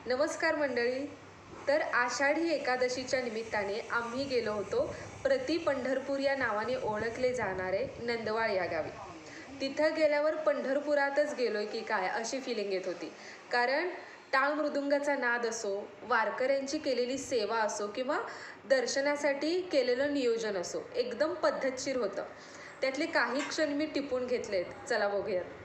नमस्कार मंडळी. तर आषाढी एकादशीच्या निमित्ताने आम्ही गेलो होतो प्रति पंढरपूर या नावाने ओळखले जाणारे नंदवाळ या गावी. तिथं गेल्यावर पंढरपुरातच गेलोय की काय अशी फिलिंग येत होती. कारण टाळ मृदुंगाचा नाद असो, वारकऱ्यांची केलेली सेवा असो किंवा दर्शनासाठी केलेलं नियोजन असो, एकदम पद्धतशीर होतं. त्यातले काही क्षण मी टिपून घेतलेत. चला बघूयात.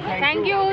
Thank you.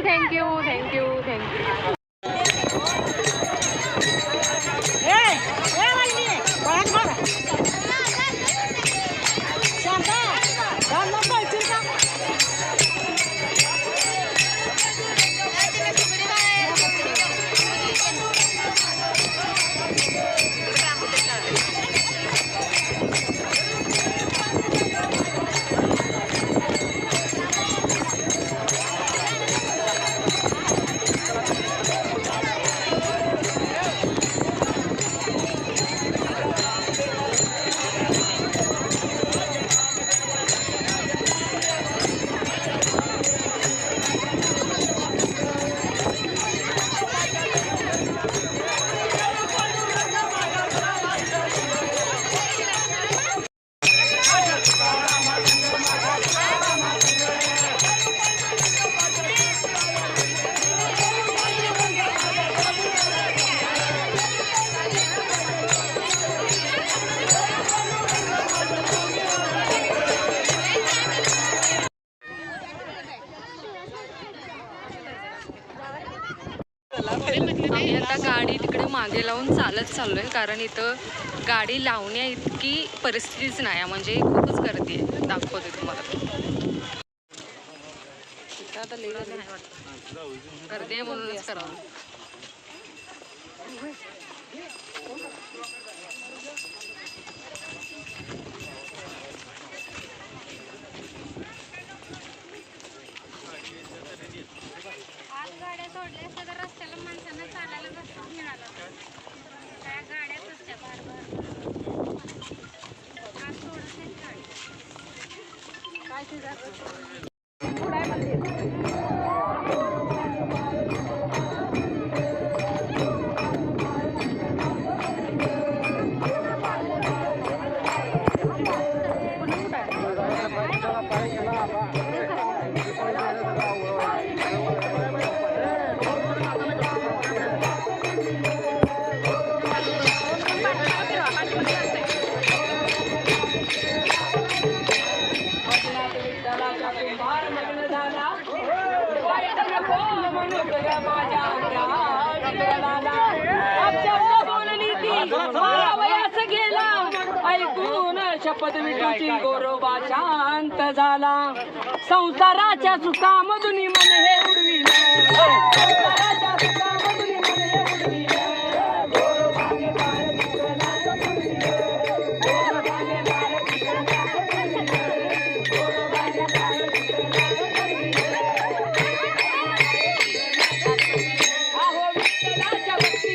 आम्ही आता गाडी तिकडे मागे लावून चालत चाललोय, कारण इथं गाडी लावण्या इतकी परिस्थितीच नाही, म्हणजे खूपच गर्दी आहे. दाखवते तुम्हाला. इथं आता लिहिलं नाही वाटतं, गर्दी आहे म्हणूनच करावं. गाड्या सोडल्या असत्या तर रस्त्याला माणसांना चालायला रस्ता मिळाला. त्या गाड्याच असत्या बार आज सोडत नाही गाडी. काय ते जात ऐकून शपथ विठूची गोरोबा शांत झाला. संसाराच्या सुखामधून मन हे उडविलं. अहो विठ्ठलाच्या भक्ती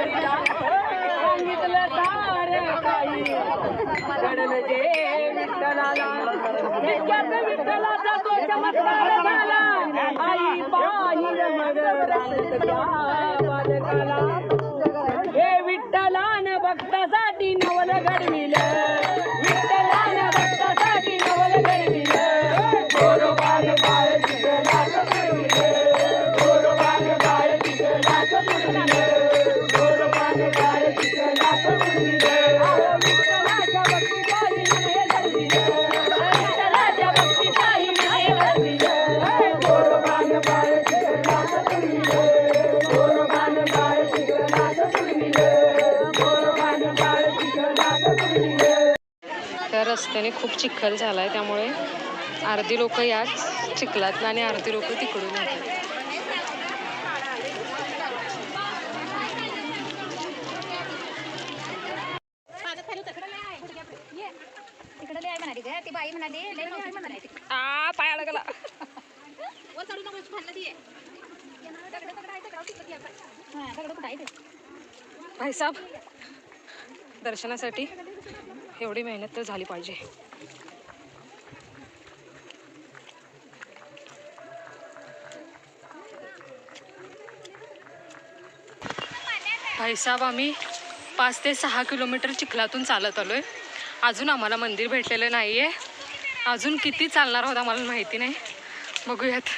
हरीला सांगितलं सारं काही घडलं जे विठ्ठलाला इतक्यात विठ्ठलाचा तो चमत्कार झाला आई पाहिल मग रांगत त्या बालकाला हे विठ्ठलान भक्तासाठी नवल घडविलं विठ्ठलान भक्तासाठी नवल घडविलं गोरोबान बाळ चिखलात बुडविलं गोरोबान बाळ चिखलात बुडविलं गोरोबान बाळ चिखलात बुडविलं विठ्ठलाच्या भक्तीपायी मने घडविलं विठ्ठलाच्या भक्तीपायी मने घडविलं गोरोबान बाळ चिखलात बुडविलं गोरोबान बाळ चिखलात बुडविलं गोरोबान बाळ चिखलात बुडविलं. त्या रस्त्याने खूप चिखल झाला आहे, त्यामुळे अर्धी लोक याच चिखलातनं आणि अर्धी लोक तिकडून येतात. तिकडे लय म्हणाली ग ती बाई म्हणाली लय नव्हती म्हणाली पायाला गेला. वर चढू नको खाल्लं ती दगड कुठं आहे ते भाईसाहेब, दर्शनासाठी एवढी मेहनत तर झाली पाहिजे. भाईसाहेब, आम्ही 5 ते 6 किलोमीटर चिखलातून चालत आलोय. अजून आम्हाला मंदिर भेटलेलं नाही आहे. अजून किती चालणार आहोत आम्हाला माहिती नाही. बघूयात.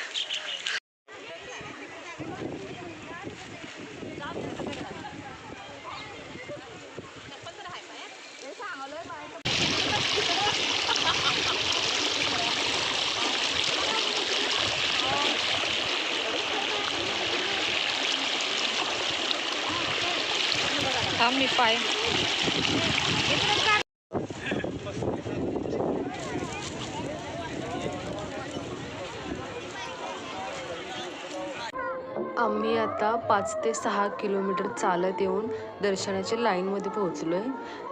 थांब, मी पाय आम्ही आता 5 ते 6 किलोमीटर चालत येऊन दर्शनाच्या लाईनमध्ये पोहोचलो आहे.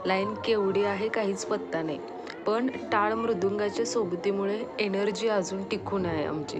लाईन केवढी आहे काहीच पत्ता नाही, पण टाळ मृदुंगाच्या सोबतीमुळे एनर्जी अजून टिकून आहे आमची.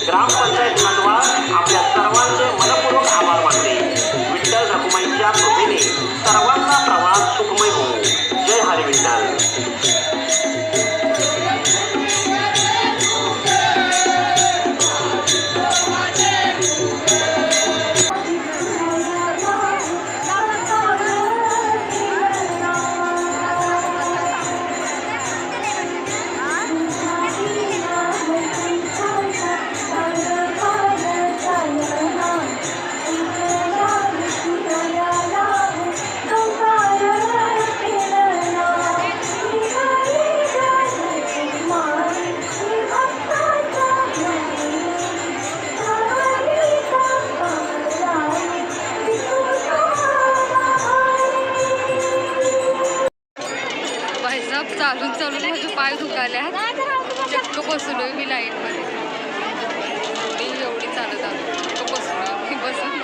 ग्रामपंचायत नंदवा आपल्या सर्वांचे मनपूर्वक आभार मानते. विठ्ठल रखुमाईच्या कृपेने सर्वांचा प्रवास सुखमय हो. जय हरी विठ्ठल. चालून चालून माझे पाय दुखाल्या. चक्क बसलोय मी लाईनमध्ये. एवढी चालत आलो. चक्क बसलोय मी. बसून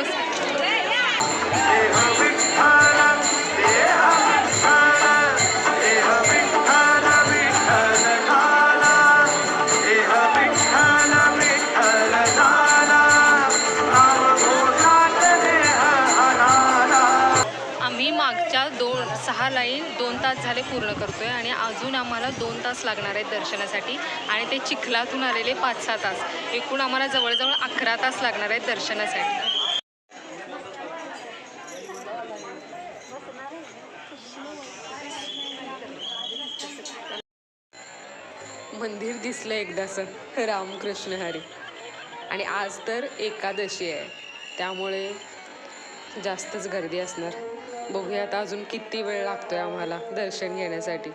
आम्ही मागच्या 6 लाईन 2 तास झाले पूर्ण करतोय आणि अजून आम्हाला 2 तास लागणार आहेत दर्शनासाठी. आणि ते चिखलातून आलेले 5-6 तास. एकूण आम्हाला जवळजवळ 11 तास लागणार आहेत दर्शनासाठी. मंदिर दिसलं एकदाचं. रामकृष्ण हरी. आणि आज तर एकादशी आहे, त्यामुळे जास्तच गर्दी असणार. बघूया आता अजून किती वेळ लागतोय आम्हाला दर्शन घेण्यासाठी.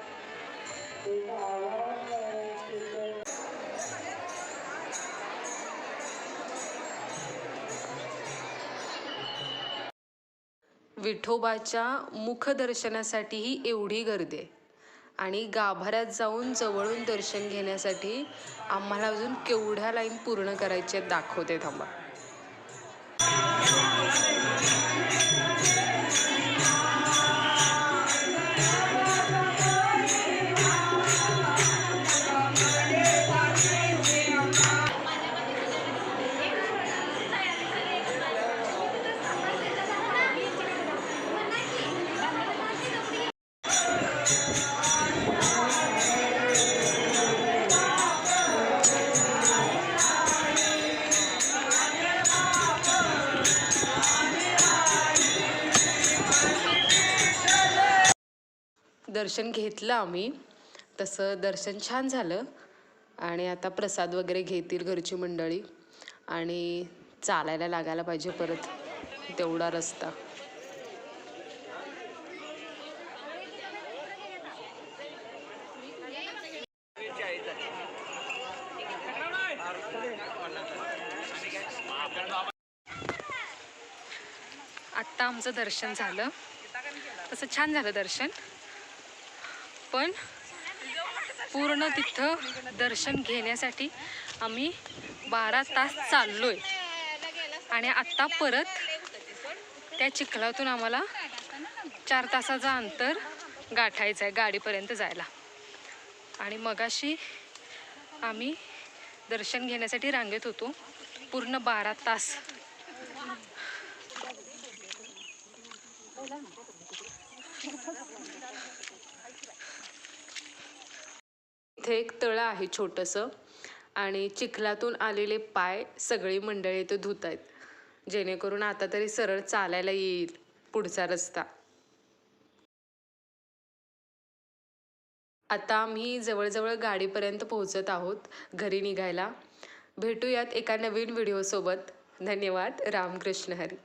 विठोबाच्या मुखदर्शनासाठीही एवढी गर्दी आहे आणि गाभाऱ्यात जाऊन जवळून दर्शन घेण्यासाठी आम्हाला अजून केवढ्या लाईन पूर्ण करायच्या आहेत दाखवते थांबा. दर्शन घेतलं आम्ही, तसं दर्शन छान झालं आणि आता प्रसाद वगैरे घेतील घरची मंडळी आणि चालायला लागायला पाहिजे परत तेवढा रस्ता. आत्ता आमचं दर्शन झालं, तसं छान झालं दर्शन, पण पूर्ण तिथं दर्शन घेण्यासाठी आम्ही 12 तास चाललोय आणि आत्ता परत त्या चिखलातून आम्हाला 4 तासाचं अंतर गाठायचं आहे गाडीपर्यंत जायला. आणि मगाशी आम्ही दर्शन घेण्यासाठी रांगेत होतो पूर्ण 12 तास. इथे एक तळं आहे छोटंसं आणि चिखलातून आलेले पाय सगळी मंडळी इथे धुत आहेत, जेणेकरून आता तरी सरळ चालायला येईल पुढचा रस्ता. आता आम्ही जवळजवळ गाडीपर्यंत पोहोचत आहोत घरी निघायला. भेटूयात एका नवीन व्हिडिओसोबत. धन्यवाद. रामकृष्ण हरी.